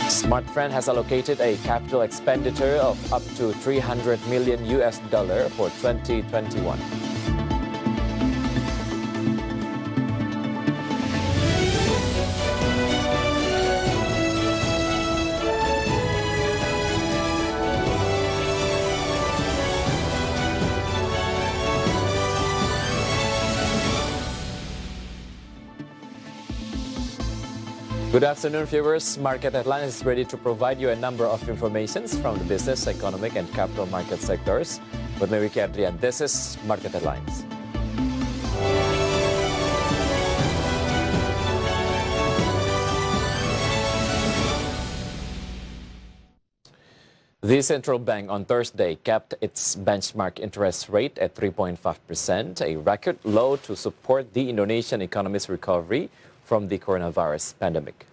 Smartfren has allocated a capital expenditure of up to $300 million for 2021. Good afternoon, viewers. Market Headlines is ready to provide you a number of informations from the business, economic, and capital market sectors. With me, Wicky Adrian. This is Market Headlines. The central bank on Thursday kept its benchmark interest rate at 3.5%, a record low to support the Indonesian economy's recovery from the coronavirus pandemic.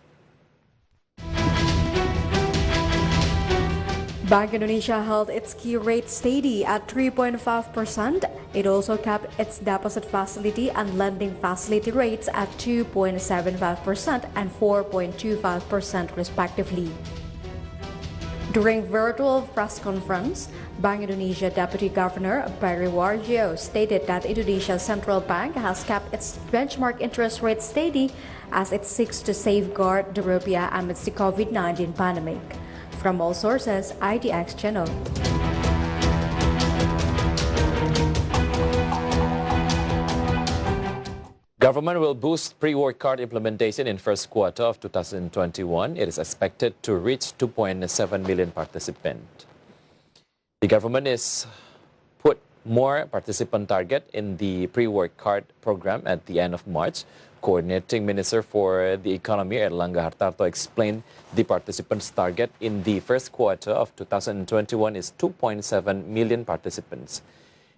Bank Indonesia held its key rate steady at 3.5%. It also kept its deposit facility and lending facility rates at 2.75% and 4.25% respectively. During virtual press conference, Bank Indonesia Deputy Governor Periwarjo stated that Indonesia's central bank has kept its benchmark interest rate steady as it seeks to safeguard the rupiah amidst the COVID-19 pandemic. From all sources, IDX Channel. Government will boost pre-work card implementation in first quarter of 2021. It is expected to reach 2.7 million participants. The government is put more participant target in the pre-work card program at the end of March. Coordinating Minister for the Economy, Lantai, explained the participants' target in the first quarter of 2021 is 2.7 million participants.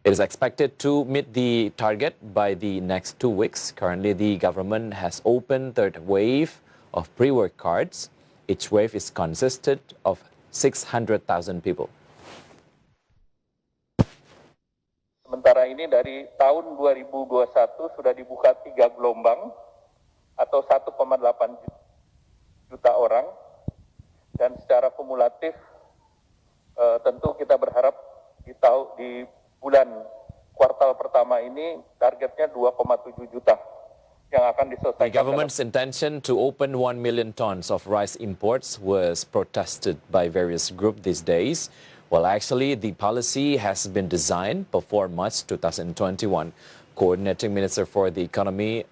It is expected to meet the target by the next 2 weeks. Currently, the government has opened third wave of pre-work cards. Each wave is consisted of 600,000 people. Sementara ini dari tahun 2021 sudah dibuka 3 gelombang atau 1,8 juta orang, dan secara kumulatif tentu kita berharap di bulan kuartal pertama ini targetnya 2,7 juta yang akan diselesaikan. The government's intention to open 1 million tons of rice imports was protested by various groups these days. Well, actually, the policy has been designed before March 2021. Coordinating Minister for the Economy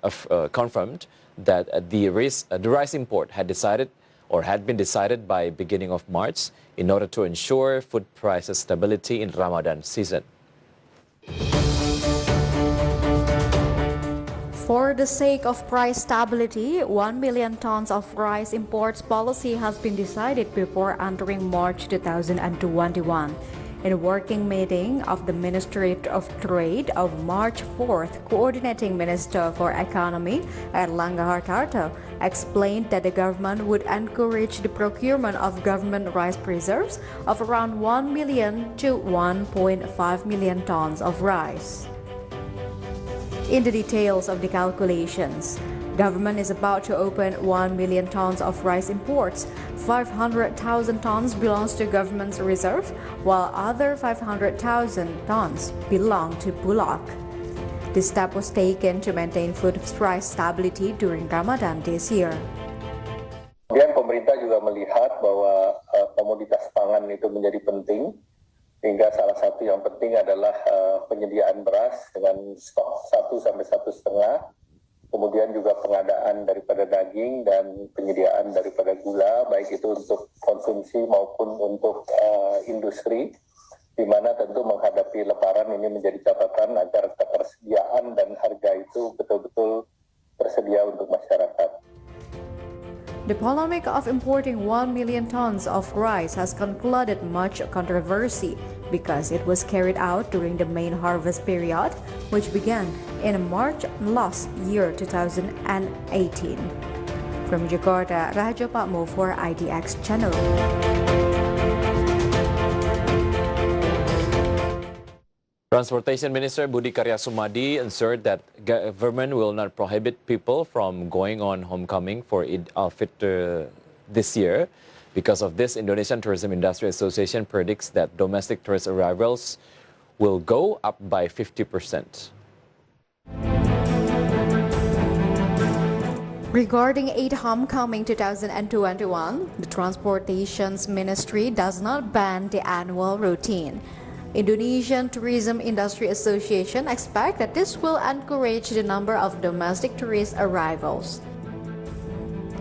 confirmed that the rice import had been decided by beginning of March in order to ensure food prices stability in Ramadan season. For the sake of price stability, 1 million tons of rice imports policy has been decided before entering March 2021. In a working meeting of the Ministry of Trade of March 4th, Coordinating Minister for Economy, Lantai, explained that the government would encourage the procurement of government rice reserves of around 1 million to 1.5 million tons of rice. In the details of the calculations, government is about to open 1 million tons of rice imports. 500,000 tons belongs to government's reserve, while other 500,000 tons belong to Bulog. This step was taken to maintain food price stability during Ramadan this year. Kemudian pemerintah juga melihat bahwa komoditas pangan itu menjadi penting. Sehingga salah satu yang penting adalah penyediaan beras dengan stok 1 sampai 1,5, kemudian juga pengadaan daripada daging dan penyediaan daripada gula, baik itu untuk konsumsi maupun untuk industri, di mana tentu menghadapi Lebaran ini menjadi catatan agar ketersediaan dan harga itu betul-betul tersedia untuk masyarakat. The polemic of importing 1 million tons of rice has concluded much controversy because it was carried out during the main harvest period, which began in March last year 2018. From Jakarta, Raja Patmo for IDX Channel. Transportation Minister Budi Karya Sumadi assured that government will not prohibit people from going on homecoming for Eid al-Fitr this year. Because of this, Indonesian Tourism Industry Association predicts that domestic tourist arrivals will go up by 50%. Regarding Eid Homecoming 2021, the Transportation Ministry does not ban the annual routine. Indonesian Tourism Industry Association expects that this will encourage the number of domestic tourist arrivals.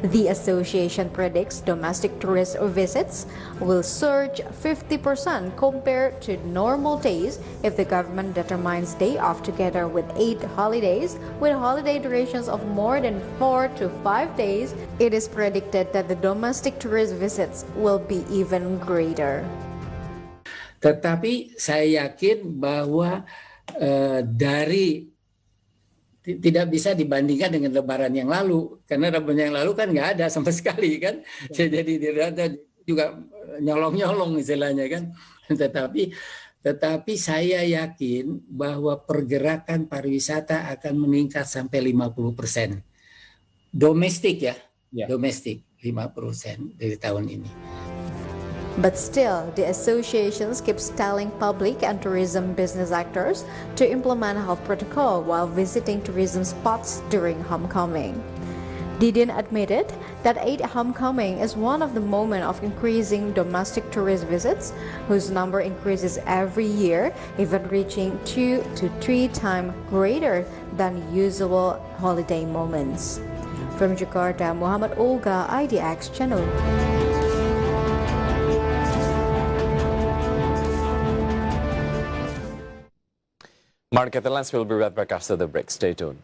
The association predicts domestic tourist visits will surge 50% compared to normal days if the government determines day off together with 8 holidays with holiday durations of more than 4 to 5 days. It is predicted that the domestic tourist visits will be even greater. Tetapi saya yakin bahwa tidak bisa dibandingkan dengan Lebaran yang lalu, karena Lebaran yang lalu kan nggak ada sama sekali kan, jadi juga nyolong-nyolong istilahnya kan. Tetapi saya yakin bahwa pergerakan pariwisata akan meningkat sampai 50%. Domestik ya. Domestik 50% dari tahun ini. But still, the associations keeps telling public and tourism business actors to implement health protocol while visiting tourism spots during homecoming. Didin admitted that Eid Homecoming is one of the moments of increasing domestic tourist visits, whose number increases every year, even reaching 2 to 3 times greater than usual holiday moments. From Jakarta, Muhammad Olga, IDX Channel. Market headlines will be right back after the break. Stay tuned.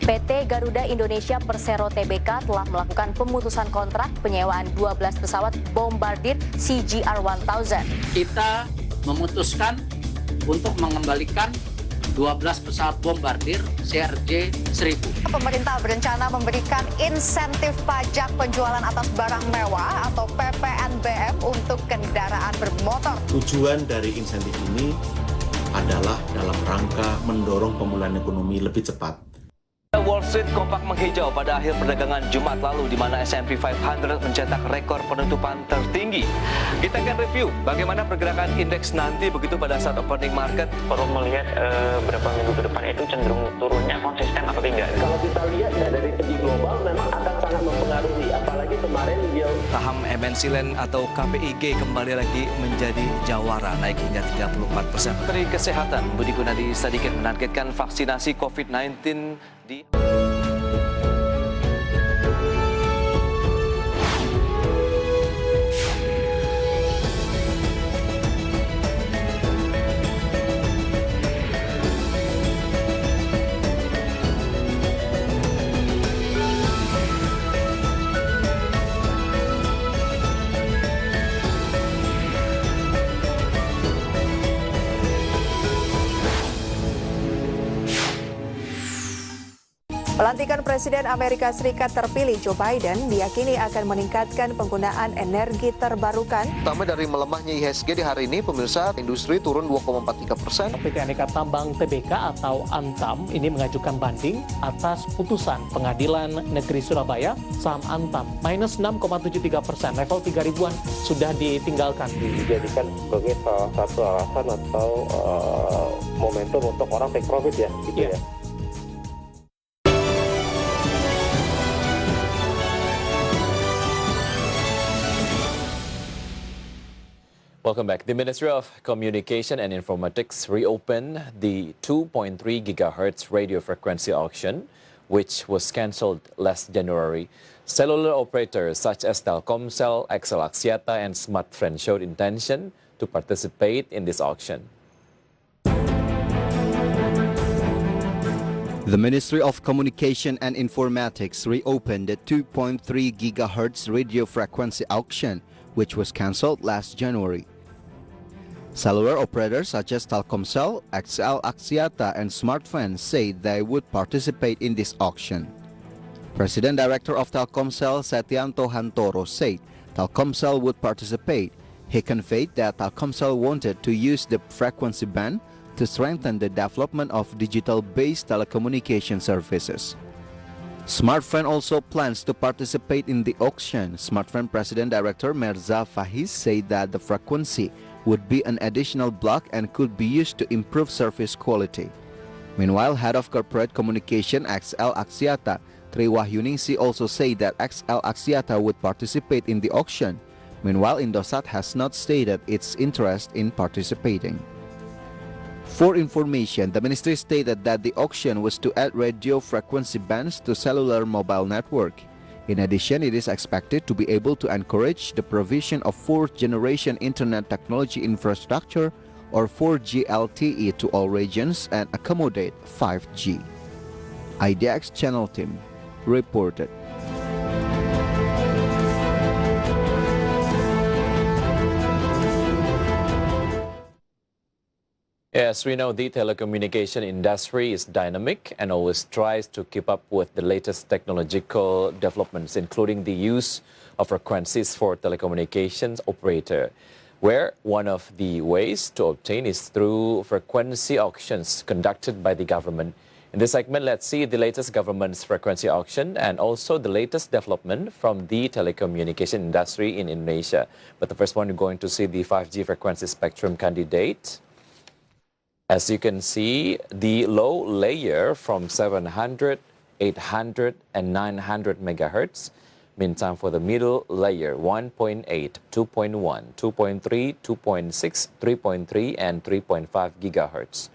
PT Garuda Indonesia Persero Tbk telah melakukan pemutusan kontrak penyewaan 12 pesawat bombardir CGR-1000. Kita memutuskan untuk mengembalikan 12 pesawat bombardir CRJ-1000. Pemerintah berencana memberikan insentif pajak penjualan atas barang mewah atau PPNBM untuk kendaraan bermotor. Tujuan dari insentif ini adalah dalam rangka mendorong pemulihan ekonomi lebih cepat. Wall Street kompak menghijau pada akhir perdagangan Jumat lalu, di mana S&P 500 mencetak rekor penutupan tertinggi. Kita akan review bagaimana pergerakan indeks nanti begitu pada saat opening market. Perlu melihat beberapa minggu ke depan itu cenderung turunnya konsisten atau tidak. Kalau kita lihat ya, dari segi global memang akan sangat mempengaruhi, apalagi kemarin yield Saham MNC Land atau KPIG kembali lagi menjadi jawara, naik hingga 34%. Menteri Kesehatan Budi Gunadi Sadikin menargetkan vaksinasi COVID-19 di Pelantikan Presiden Amerika Serikat terpilih Joe Biden diyakini akan meningkatkan penggunaan energi terbarukan. Pertama dari melemahnya IHSG di hari ini, pemirsa, industri turun 2,43%. PT Aneka Tambang Tbk atau Antam ini mengajukan banding atas putusan Pengadilan Negeri Surabaya. Saham Antam minus 6,73%, level 3.000-an sudah ditinggalkan. dijadikan sebagai salah satu alasan atau momentum untuk orang take profit ya, gitu ya. Welcome back. The Ministry of Communication and Informatics reopened the 2.3 gigahertz radio frequency auction, which was cancelled last January. Cellular operators such as Telkomsel, XL Axiata, and Smartfren showed intention to participate in this auction. The Ministry of Communication and Informatics reopened the 2.3 gigahertz radio frequency auction, which was cancelled last January. Cellular operators such as Telkomsel, XL Axiata, and Smartfren say they would participate in this auction. President Director of Telkomsel, Setyanto Hantoro, said Telkomsel would participate He conveyed that Telkomsel wanted to use the frequency band to strengthen the development of digital-based telecommunication services. Smartfren also plans to participate in the auction. Smartfren President Director Mirza Faiz said that the frequency would be an additional block and could be used to improve service quality. Meanwhile, Head of Corporate Communication XL Axiata, Tri Wahyuningsi, also said that XL Axiata would participate in the auction. Meanwhile, Indosat has not stated its interest in participating. For information, the ministry stated that the auction was to add radio frequency bands to cellular mobile network. In addition, it is expected to be able to encourage the provision of fourth-generation internet technology infrastructure or 4G LTE to all regions and accommodate 5G. IDX Channel team reported. As we know, the telecommunication industry is dynamic and always tries to keep up with the latest technological developments, including the use of frequencies for telecommunications operator, where one of the ways to obtain is through frequency auctions conducted by the government. In this segment, let's see the latest government's frequency auction and also the latest development from the telecommunication industry in Indonesia. But the first one, we're going to see the 5G frequency spectrum candidate. As you can see, the low layer from 700, 800, and 900 megahertz. Meantime, for the middle layer, 1.8, 2.1, 2.3, 2.6, 3.3, and 3.5 gigahertz.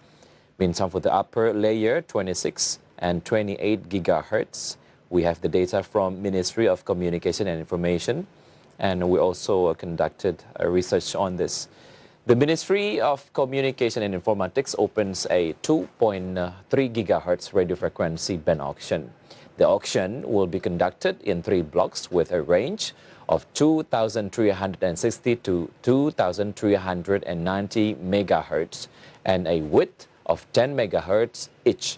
Meantime, for the upper layer, 26 and 28 gigahertz. We have the data from Ministry of Communication and Information, and we also conducted a research on this. The Ministry of Communication and Informatics opens a 2.3 gigahertz radio frequency band auction. The auction will be conducted in 3 blocks with a range of 2,360 to 2,390 megahertz and a width of 10 megahertz each.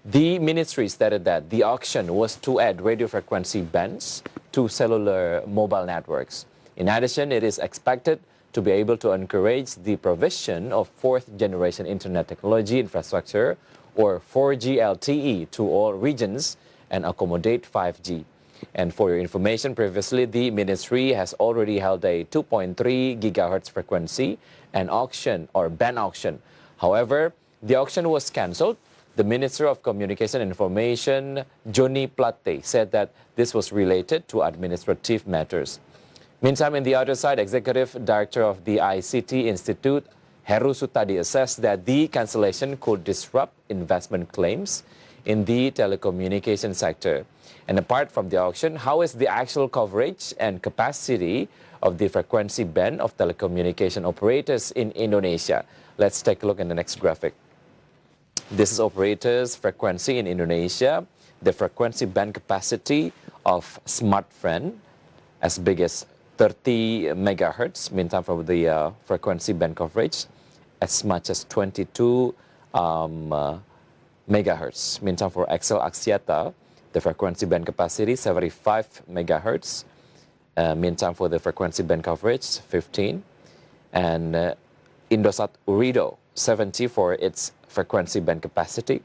The ministry stated that the auction was to add radio frequency bands to cellular mobile networks. In addition, it is expected to be able to encourage the provision of fourth-generation internet technology infrastructure or 4G LTE to all regions and accommodate 5G. And for your information, previously the ministry has already held a 2.3 gigahertz frequency and auction or band auction. However, the auction was cancelled. The Minister of Communication and Information, Joni Plate, said that this was related to administrative matters. Meantime, in the other side, Executive Director of the ICT Institute, Heru Sutadi, assessed that the cancellation could disrupt investment claims in the telecommunication sector. And apart from the auction, how is the actual coverage and capacity of the frequency band of telecommunication operators in Indonesia? Let's take a look in the next graphic. This is operators' frequency in Indonesia. The frequency band capacity of Smartfren as big as 30 megahertz, meantime for the frequency band coverage as much as 22 megahertz. Meantime for XL Axiata, the frequency band capacity 75 megahertz. Meantime for the frequency band coverage 15. And Indosat Urido 70 for its frequency band capacity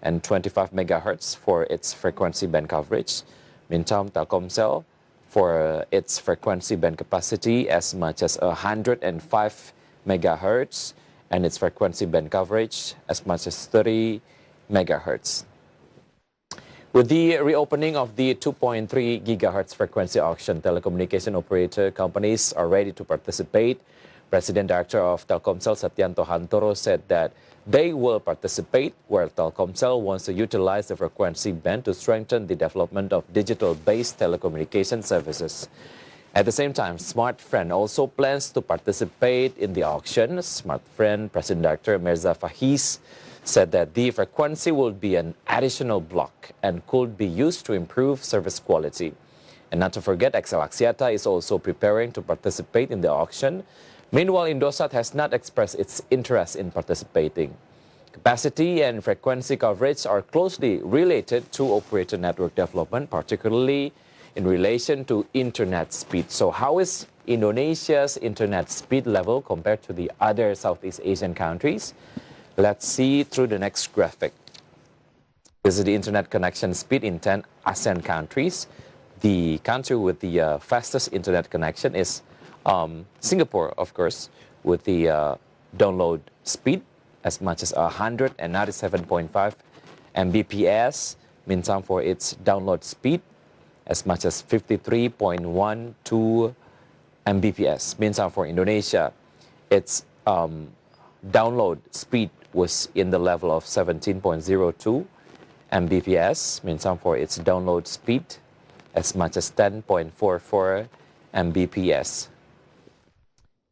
and 25 megahertz for its frequency band coverage. Meantime, Telkomsel for its frequency band capacity as much as 105 megahertz and its frequency band coverage as much as 30 megahertz. With the reopening of the 2.3 gigahertz frequency auction, telecommunication operator companies are ready to participate. President Director of Telkomsel, Setyanto Hantoro, said that they will participate where Telkomsel wants to utilize the frequency band to strengthen the development of digital-based telecommunication services. At the same time, Smartfren also plans to participate in the auction. Smartfren President Director Mirza Faiz said that the frequency will be an additional block and could be used to improve service quality. And not to forget, XL Axiata is also preparing to participate in the auction. Meanwhile, Indosat has not expressed its interest in participating. Capacity and frequency coverage are closely related to operator network development, particularly in relation to internet speed. So how is Indonesia's internet speed level compared to the other Southeast Asian countries? Let's see through the next graphic. This is the internet connection speed in 10 ASEAN countries. The country with the fastest internet connection is Singapore, of course, with the download speed as much as 197.5 Mbps, mean time for its download speed as much as 53.12 Mbps. Mean time for Indonesia, its download speed was in the level of 17.02 Mbps. Mean time for its download speed as much as 10.44 Mbps.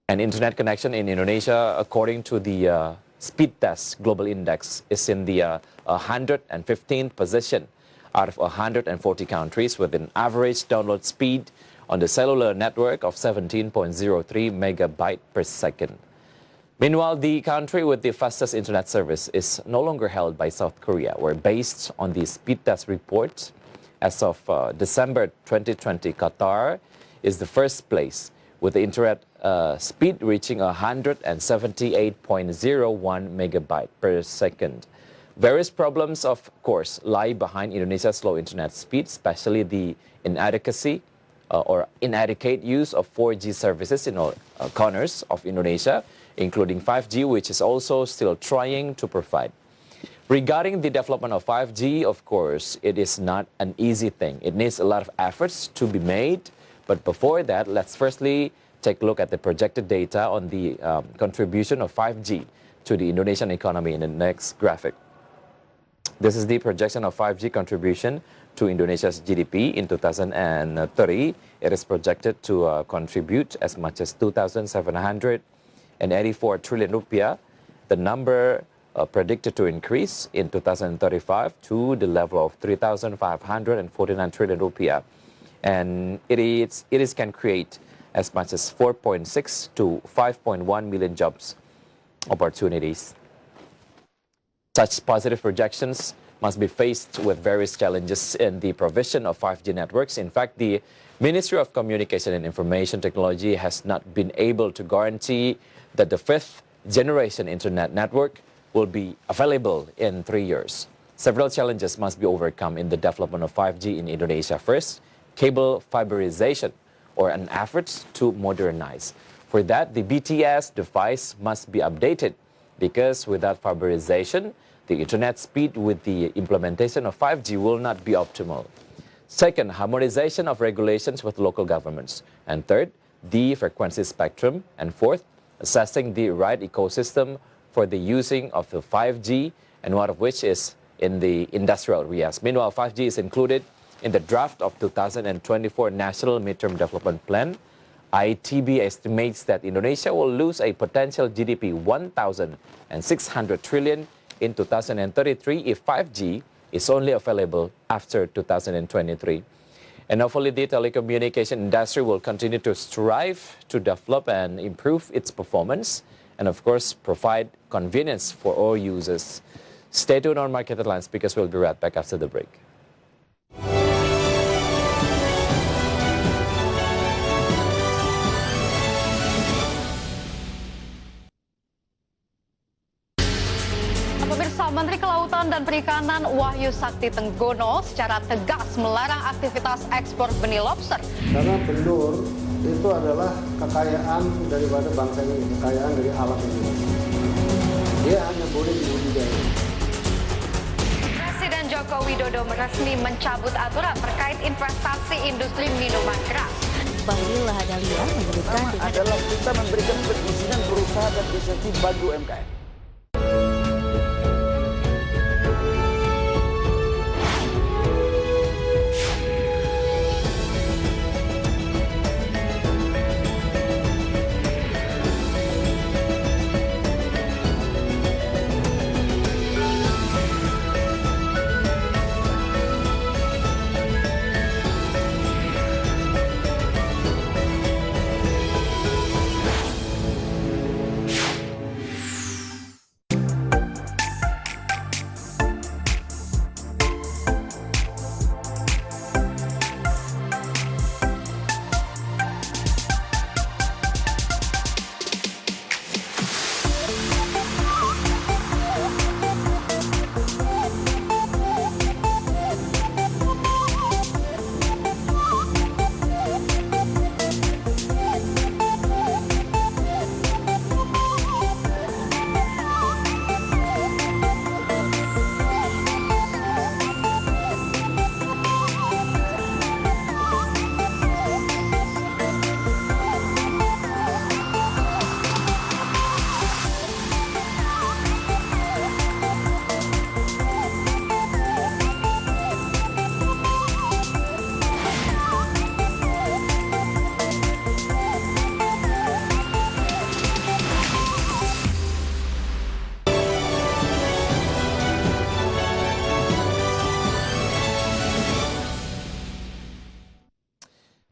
And internet connection in Indonesia, according to the Speed Test Global Index, is in the 115th position out of 140 countries with an average download speed on the cellular network of 17.03 megabyte per second. Meanwhile, the country with the fastest internet service is no longer held by South Korea, where based on the Speed Test report, as of December 2020, Qatar is the first place with the internet speed reaching 178.01 megabyte per second. Various problems, of course, lie behind Indonesia's slow internet speed, especially the inadequacy or inadequate use of 4G services in all corners of Indonesia, including 5G, which is also still trying to provide. Regarding the development of 5G, of course, it is not an easy thing. It needs a lot of efforts to be made. But before that, let's firstly take a look at the projected data on the contribution of 5G to the Indonesian economy in the next graphic. This is the projection of 5G contribution to Indonesia's GDP in 2030. It is projected to contribute as much as 2,784 trillion rupiah. The number predicted to increase in 2035 to the level of 3,549 trillion rupiah. And it can create as much as 4.6 to 5.1 million jobs opportunities. Such positive projections must be faced with various challenges in the provision of 5G networks. In fact, the Ministry of Communication and Information Technology has not been able to guarantee that the fifth generation internet network will be available in 3 years. Several challenges must be overcome in the development of 5G in Indonesia. First, cable fiberization, or an effort to modernize. For that, the BTS device must be updated, because without fiberization, the internet speed with the implementation of 5G will not be optimal. Second, harmonization of regulations with local governments. And third, the frequency spectrum. And fourth, assessing the right ecosystem for the using of the 5G, and one of which is in the industrial areas. Meanwhile, 5G is included in the draft of 2024 National Midterm Development Plan. ITB estimates that Indonesia will lose a potential GDP 1,600 trillion in 2033 if 5G is only available after 2023. And hopefully the telecommunication industry will continue to strive to develop and improve its performance, and of course provide convenience for all users. Stay tuned on Market Headlines because we'll be right back after the break. Menteri Kelautan dan Perikanan Wahyu Sakti Tenggono secara tegas melarang aktivitas ekspor benih lobster. Karena benur itu adalah kekayaan daripada bangsa ini, kekayaan dari alam ini. Dia hanya boleh dibudidaya. Presiden Joko Widodo resmi mencabut aturan terkait investasi industri minuman keras. Bahlil Lahadalia menyebutkan adalah kita memberikan perizinan berusaha dan insentif bagi UMKM.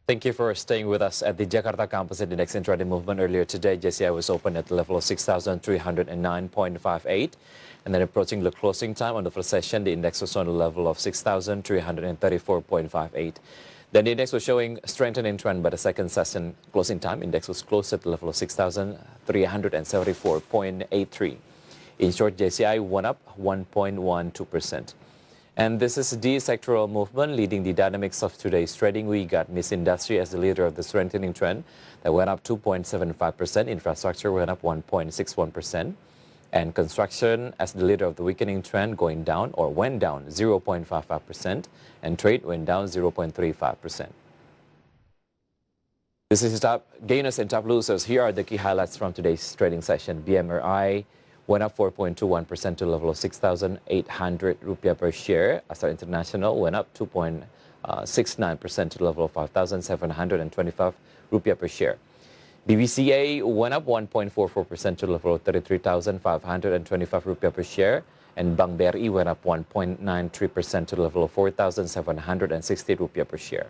Thank you for staying with us at the Jakarta campus index intraday movement. Earlier today, JCI was open at the level of 6,309.58. And then approaching the closing time on the first session, the index was on the level of 6,334.58. Then the index was showing strengthening trend by the second session closing time. Index was closed at the level of 6,374.83. In short, JCI went up 1.12%. And this is the sectoral movement leading the dynamics of today's trading. We got Miss Industry as the leader of the strengthening trend that went up 2.75%. Infrastructure went up 1.61%. And construction as the leader of the weakening trend going down or went down 0.55%. And trade went down 0.35%. This is top gainers and top losers. Here are the key highlights from today's trading session. BMRI went up 4.21% to the level of 6,800 rupiah per share. Astar International went up 2.69% to the level of 5,725 rupiah per share. BBCA went up 1.44% to the level of 33,525 rupiah per share. And Bank BRI went up 1.93% to the level of 4,760 rupiah per share.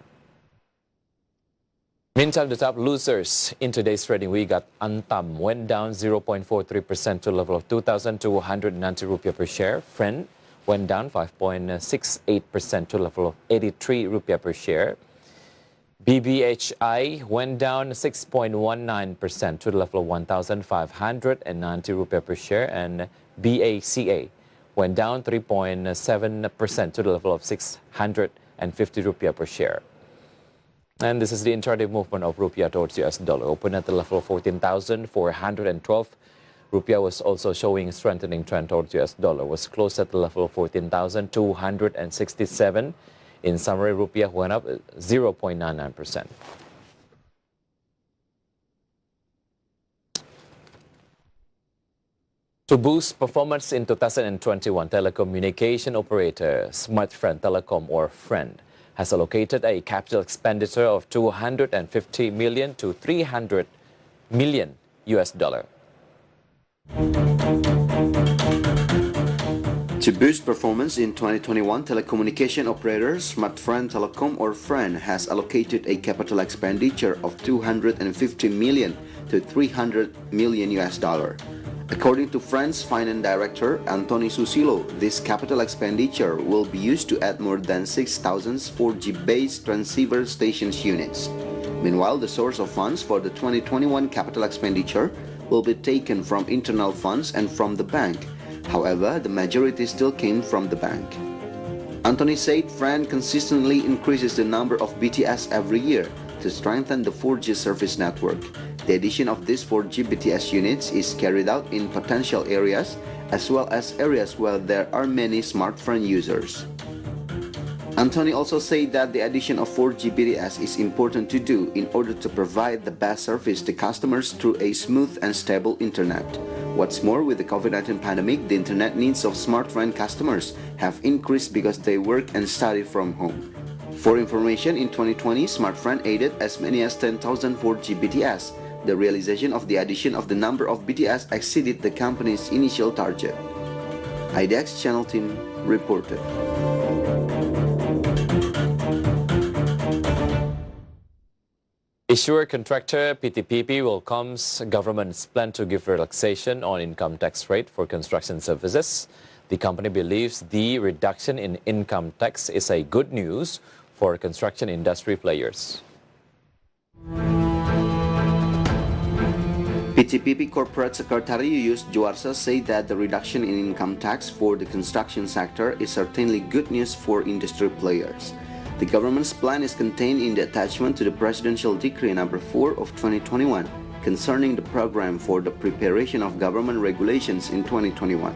Meantime, the top losers in today's trading, we got Antam went down 0.43% to the level of 2,290 rupiah per share. Friend went down 5.68% to the level of 83 rupiah per share. BBHI went down 6.19% to the level of 1,590 rupiah per share. And BACA went down 3.7% to the level of 650 rupiah per share. And this is the intraday movement of rupiah towards US dollar. Open at the level of 14,412. Rupiah was also showing strengthening trend towards US dollar. Was closed at the level of 14,267. In summary, rupiah went up 0.99%. To boost performance in 2021, telecommunication operator Smartfren Telecom or Friend has allocated a capital expenditure of 250 million to 300 million US dollar. To boost performance in 2021, telecommunication operator Smartfren Telecom or Friend has allocated a capital expenditure of 250 million to 300 million US dollar. According to Friend's Finance Director Antony Susilo, this capital expenditure will be used to add more than 6,000 4G-based transceiver stations units. Meanwhile, the source of funds for the 2021 capital expenditure will be taken from internal funds and from the bank. However, the majority still came from the bank. Antony said Friend consistently increases the number of BTS every year to strengthen the 4G service network. The addition of these 4G BTS units is carried out in potential areas as well as areas where there are many Smartfren users. Antony also said that the addition of 4G BTS is important to do in order to provide the best service to customers through a smooth and stable internet. What's more, with the COVID-19 pandemic, the internet needs of Smartfren customers have increased because they work and study from home. For information, in 2020, Smartfren added as many as 10,000 4G BTS. The realization of the addition of the number of BTS exceeded the company's initial target. IDX Channel team reported. Issuer contractor PTPP welcomes government's plan to give relaxation on income tax rate for construction services. The company believes the reduction in income tax is a good news for construction industry players. PTPP Corporate Secretary Yuyus Juarsa said that the reduction in income tax for the construction sector is certainly good news for industry players. The government's plan is contained in the attachment to the Presidential Decree No. 4 of 2021 concerning the program for the preparation of government regulations in 2021.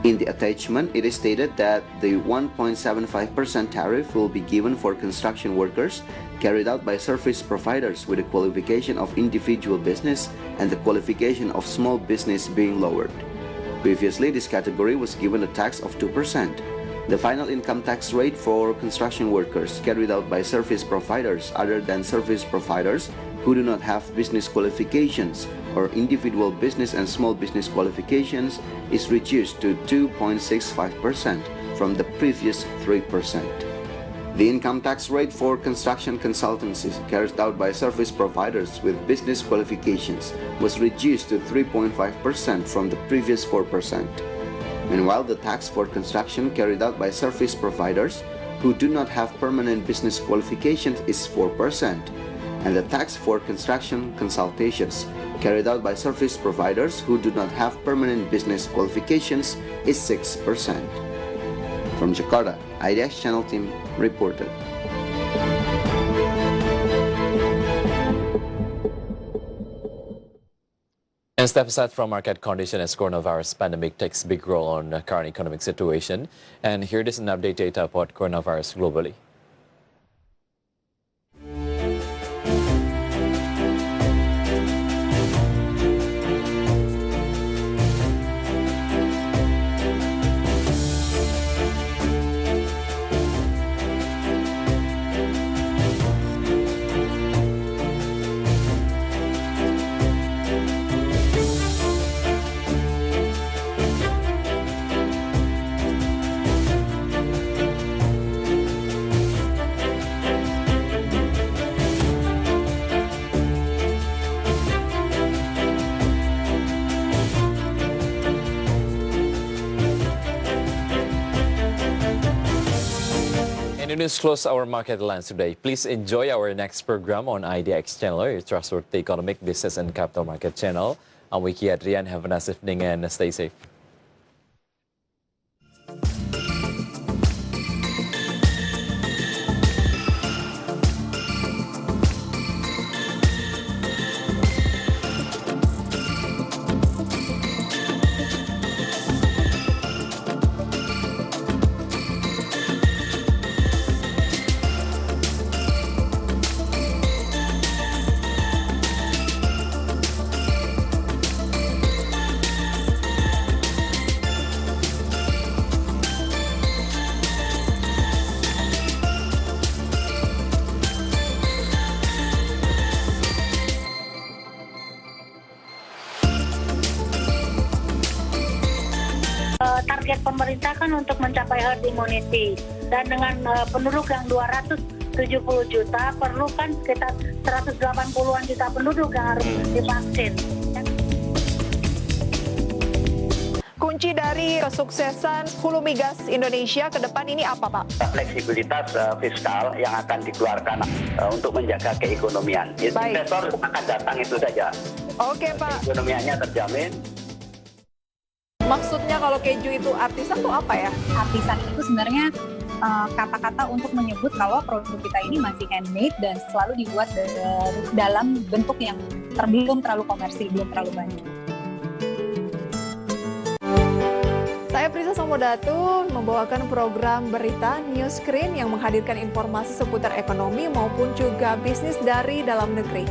In the attachment, it is stated that the 1.75% tariff will be given for construction workers carried out by service providers with the qualification of individual business and the qualification of small business being lowered. Previously, this category was given a tax of 2%. The final income tax rate for construction workers carried out by service providers other than service providers who do not have business qualifications or individual business and small business qualifications is reduced to 2.65% from the previous 3%. The income tax rate for construction consultancies carried out by service providers with business qualifications was reduced to 3.5% from the previous 4%. Meanwhile, the tax for construction carried out by service providers who do not have permanent business qualifications is 4%, and the tax for construction consultations carried out by service providers who do not have permanent business qualifications is 6%. From Jakarta, IDX Channel team reported. And step aside from market condition as coronavirus pandemic takes big role on the current economic situation. And here is an update data about coronavirus globally. And the news close our market lines today. Please enjoy our next program on IDX Channel, Your Trustworthy Economic, Business and Capital Market Channel. I'm Wicky Adrian. Have a nice evening and stay safe. Target pemerintah kan untuk mencapai herd immunity, dan dengan penduduk yang 270 juta perlu kan sekitar 180-an juta penduduk yang harus divaksin. Kunci dari kesuksesan hulu migas Indonesia ke depan ini apa, Pak? Fleksibilitas fiskal yang akan dikeluarkan untuk menjaga keekonomian. Investor akan datang itu saja. Oke, Pak. Keekonomiannya terjamin. Maksudnya kalau keju itu artisan itu apa ya? Artisan itu sebenarnya kata-kata untuk menyebut kalau produk kita ini masih handmade dan selalu dibuat dalam bentuk yang belum terlalu komersil, belum terlalu banyak. Saya Prisa Samodatu membawakan program berita News Screen yang menghadirkan informasi seputar ekonomi maupun juga bisnis dari dalam negeri.